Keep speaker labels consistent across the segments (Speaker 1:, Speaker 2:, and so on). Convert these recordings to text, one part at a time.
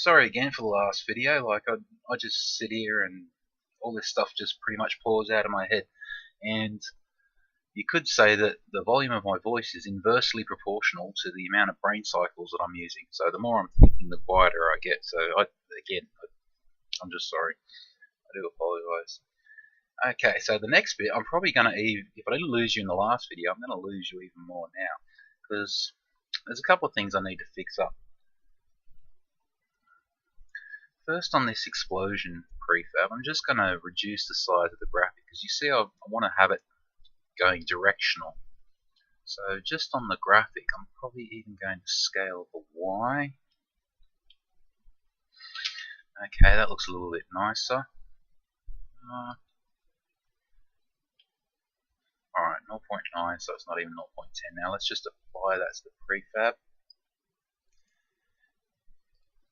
Speaker 1: sorry again for the last video. Like I just sit here and all this stuff just pretty much pours out of my head, and you could say that the volume of my voice is inversely proportional to the amount of brain cycles that I'm using. So the more I'm thinking, the quieter I get. So I'm just sorry. I do apologise. Okay, so the next bit, I'm probably going to, if I didn't lose you in the last video, I'm going to lose you even more now, because there's a couple of things I need to fix up. First, on this explosion prefab, I'm just going to reduce the size of the graphic, because you see I want to have it going directional. So just on the graphic, I'm probably even going to scale the Y. Okay, that looks a little bit nicer. Alright, 0.9, so it's not even 0.10 now. Let's just apply that to the prefab.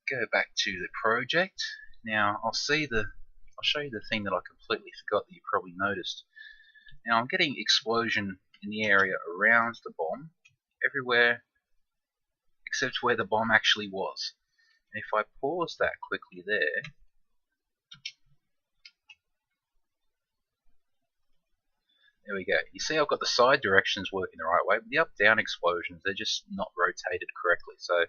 Speaker 1: Go back to the project. Now I'll show you the thing that I completely forgot that you probably noticed. Now I'm getting explosion in the area around the bomb, everywhere except where the bomb actually was. And if I pause that quickly there, there we go. You see I've got the side directions working the right way, but the up-down explosions, they're just not rotated correctly. So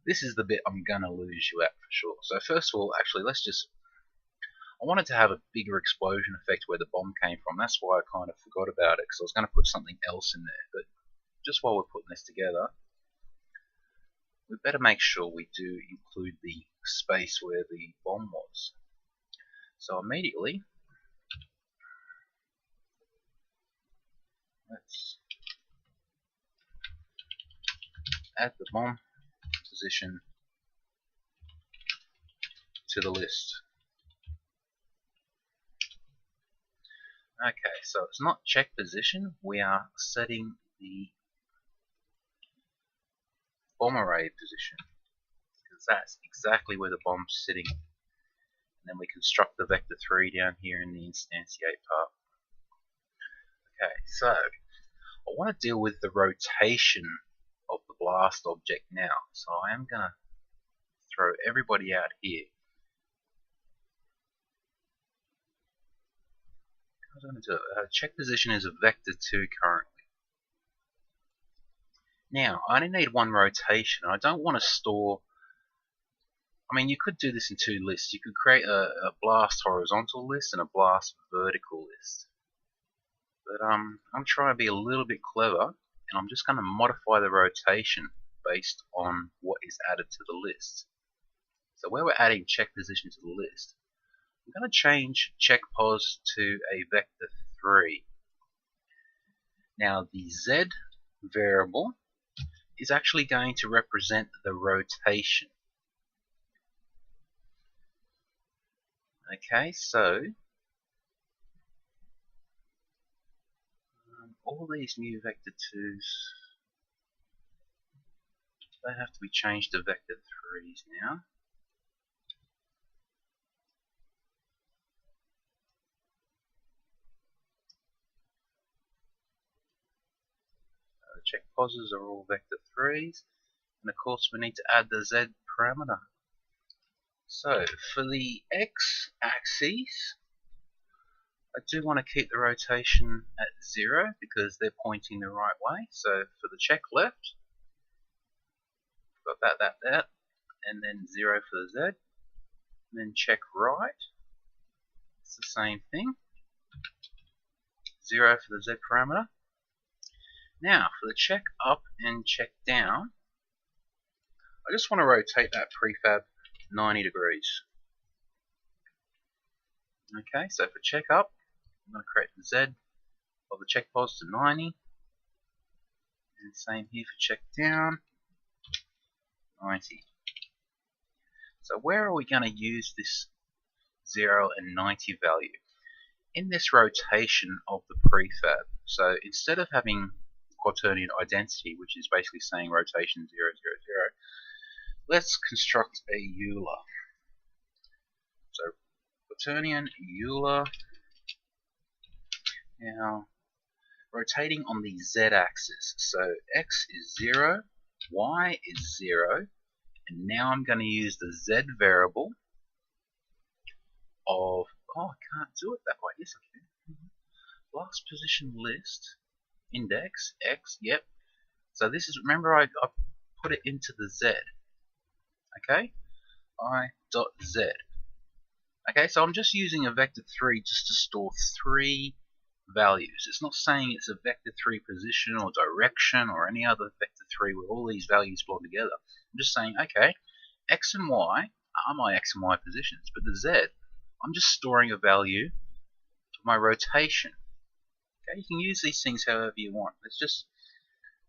Speaker 1: this is the bit I'm going to lose you at for sure. So first of all, actually, I wanted to have a bigger explosion effect where the bomb came from. That's why I kind of forgot about it, because I was going to put something else in there. But just while we're putting this together, we better make sure we do include the space where the bomb was. So immediately, let's add the bomb position to the list. Okay, so it's not check position, we are setting the bomb array position, because that's exactly where the bomb's sitting. And then we construct the vector 3 down here in the instantiate part. Okay, so I want to deal with the rotation of the blast object now. So I am going to throw everybody out here. What am I going to do? Check position is a vector 2 currently. Now, I only need one rotation. I don't want to store... I mean, you could do this in two lists. You could create a blast horizontal list and a blast vertical list. But I'm trying to be a little bit clever, and I'm just going to modify the rotation based on what is added to the list. So where we're adding check position to the list, I'm going to change check pos to a vector 3. Now the Z variable is actually going to represent the rotation. Okay, so all these new vector 2's, they have to be changed to vector 3's now. The check poses are all vector 3's, and of course we need to add the Z parameter. So for the X axis, I do want to keep the rotation at 0 because they're pointing the right way. So for the check left, got that, and then 0 for the Z, and then check right, it's the same thing, 0 for the Z parameter. Now for the check up and check down, I just want to rotate that prefab 90 degrees. Okay, so for check up, I'm going to create the Z of the check pos to 90, and same here for check down, 90. So where are we going to use this 0 and 90 value? In this rotation of the prefab. So instead of having quaternion identity, which is basically saying rotation 0, 0, 0, let's construct a Euler. So quaternion Euler. Now rotating on the Z axis. So X is 0, Y is 0, And now I'm going to use the Z variable of, oh, I can't do it that way. Yes, I can. Last position list, index, X, yep. So this is, remember I put it into the Z. Okay? I.Z. Okay, so I'm just using a vector 3 just to store 3 values. It's not saying it's a vector 3 position or direction or any other vector 3 where all these values belong together. I'm just saying, okay, X and Y are my X and Y positions, but the Z, I'm just storing a value for my rotation. Okay, you can use these things however you want. It's just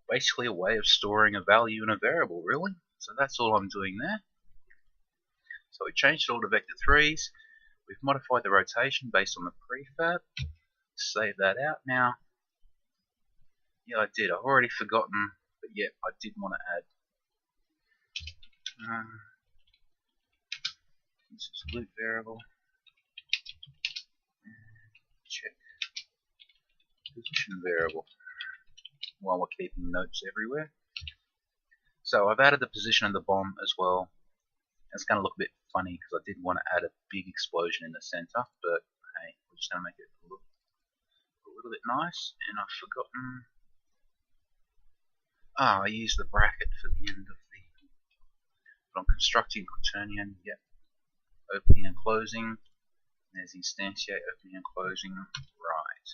Speaker 1: basically a way of storing a value in a variable, really. So that's all I'm doing there. So we changed it all to vector 3s. We've modified the rotation based on the prefab. Save that out now. Yeah, I did. I've already forgotten, but yeah, I did want to add. This is loop variable. Check position variable while we're keeping notes everywhere. So I've added the position of the bomb as well. It's going to look a bit funny because I did want to add a big explosion in the center, but hey, we're just going to make it look a little bit nice. And I've forgotten. I used the bracket for the end of the. But I'm constructing quaternion. Yep. Opening and closing. There's instantiate opening and closing. Right.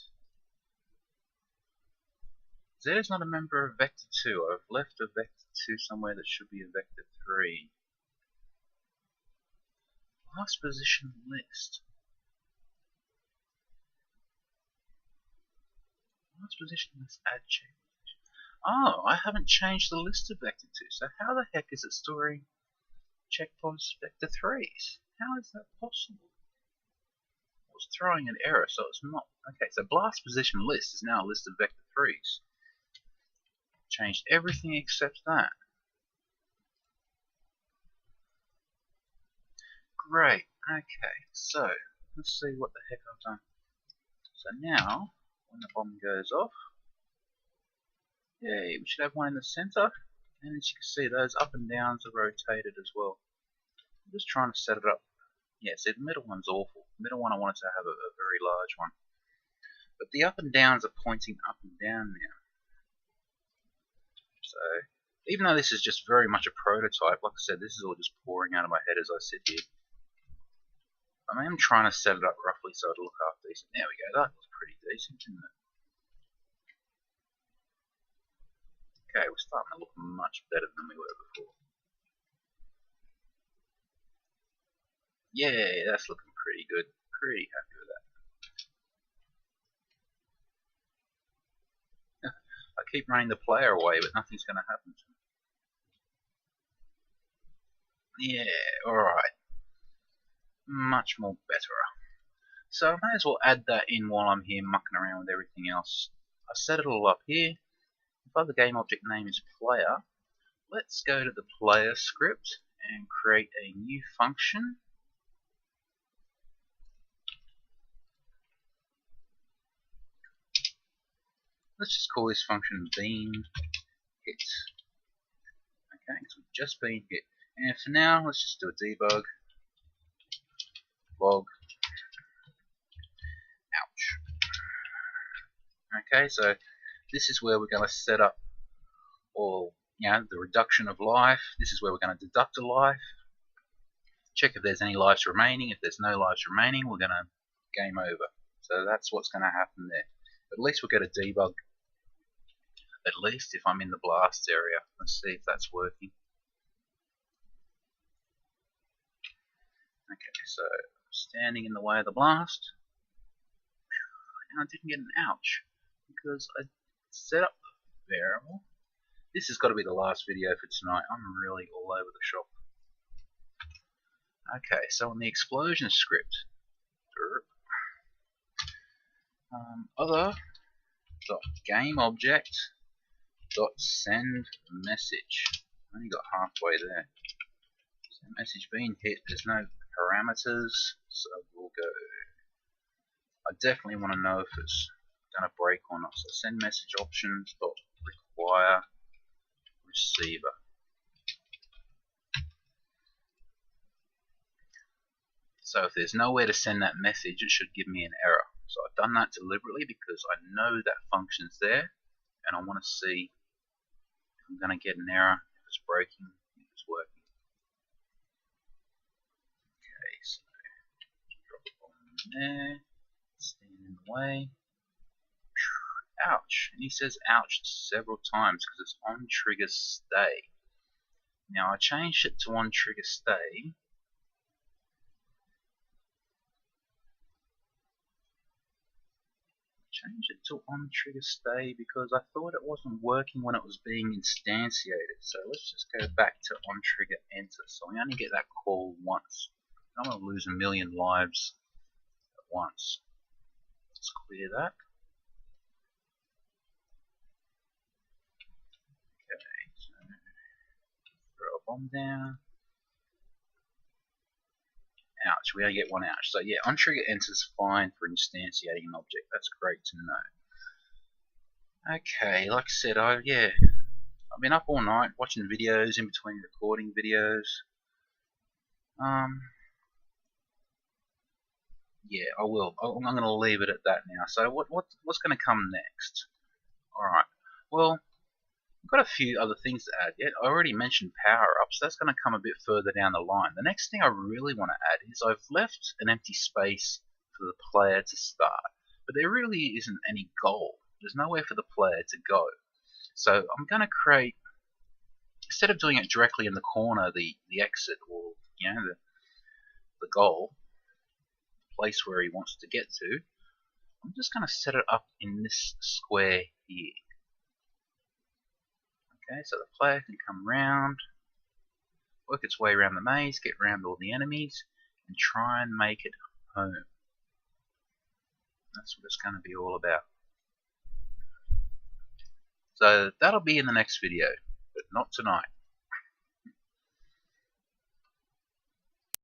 Speaker 1: Z is not a member of vector 2. I've left a vector 2 somewhere that should be a vector 3. Last position list. Last position list add check. Oh, I haven't changed the list of vector 2, so how the heck is it storing checkpoints vector 3s? How is that possible? I was throwing an error, so it's not. Okay, so blast position list is now a list of vector 3s. Changed everything except that. Great, okay, so let's see what the heck I've done. So now, when the bomb goes off, yay, we should have one in the center, and as you can see, those up and downs are rotated as well. I'm just trying to set it up. Yeah, see, the middle one's awful. The middle one I wanted to have a very large one. But the up and downs are pointing up and down now. So, even though this is just very much a prototype, like I said, this is all just pouring out of my head as I sit here. I am trying to set it up roughly so it'll look half decent. There we go, that looks pretty decent, isn't it? Okay, we're starting to look much better than we were before. Yeah, that's looking pretty good. Pretty happy with that. I keep running the player away, but nothing's going to happen to me. Yeah, alright. Much more better. So I may as well add that in while I'm here mucking around with everything else. I set it all up here. If the game object name is player, let's go to the player script and create a new function. Let's just call this function being hit. Okay, so we've just been hit. And for now, let's just do a debug. Log. Ouch. Okay, so this is where we're going to set up all, the reduction of life. This is where we're going to deduct a life. Check if there's any lives remaining. If there's no lives remaining, we're going to game over. So that's what's going to happen there. At least we'll get a debug. At least if I'm in the blast area. Let's see if that's working. Okay, so standing in the way of the blast. And I didn't get an ouch because I set up the variable. This has got to be the last video for tonight. I'm really all over the shop. Okay, so on the explosion script, other dot game object dot send message. I only got halfway there. So message being hit. There's no parameters, so we'll go. I definitely want to know if it's going to break or not. So send message options dot require receiver. So if there's nowhere to send that message, it should give me an error. So I've done that deliberately because I know that function's there, and I want to see if I'm going to get an error, if it's breaking, if it's working. Okay, so drop it on there, stand in the way. Ouch, and he says ouch several times because it's on trigger stay. Now I changed it to on trigger stay. Change it to on trigger stay because I thought it wasn't working when it was being instantiated. So let's just go back to on trigger enter. So we only get that call once. I don't want to lose a million lives at once. Let's clear that. Okay, so throw a bomb down. Ouch, we only get one ouch. So yeah, on trigger enter is fine for instantiating an object. That's great to know. Okay, like I said, I've been up all night watching videos in between recording videos. Yeah, I will. I'm going to leave it at that now. So what's going to come next? Alright, well, I've got a few other things to add yet. I already mentioned power-ups. That's going to come a bit further down the line. The next thing I really want to add is I've left an empty space for the player to start. But there really isn't any goal. There's nowhere for the player to go. So I'm going to create, instead of doing it directly in the corner, the exit, or the goal, the place where he wants to get to, I'm just going to set it up in this square here. Okay, so the player can come round, work its way around the maze, get around all the enemies, and try and make it home. That's what it's going to be all about. So that'll be in the next video, but not tonight.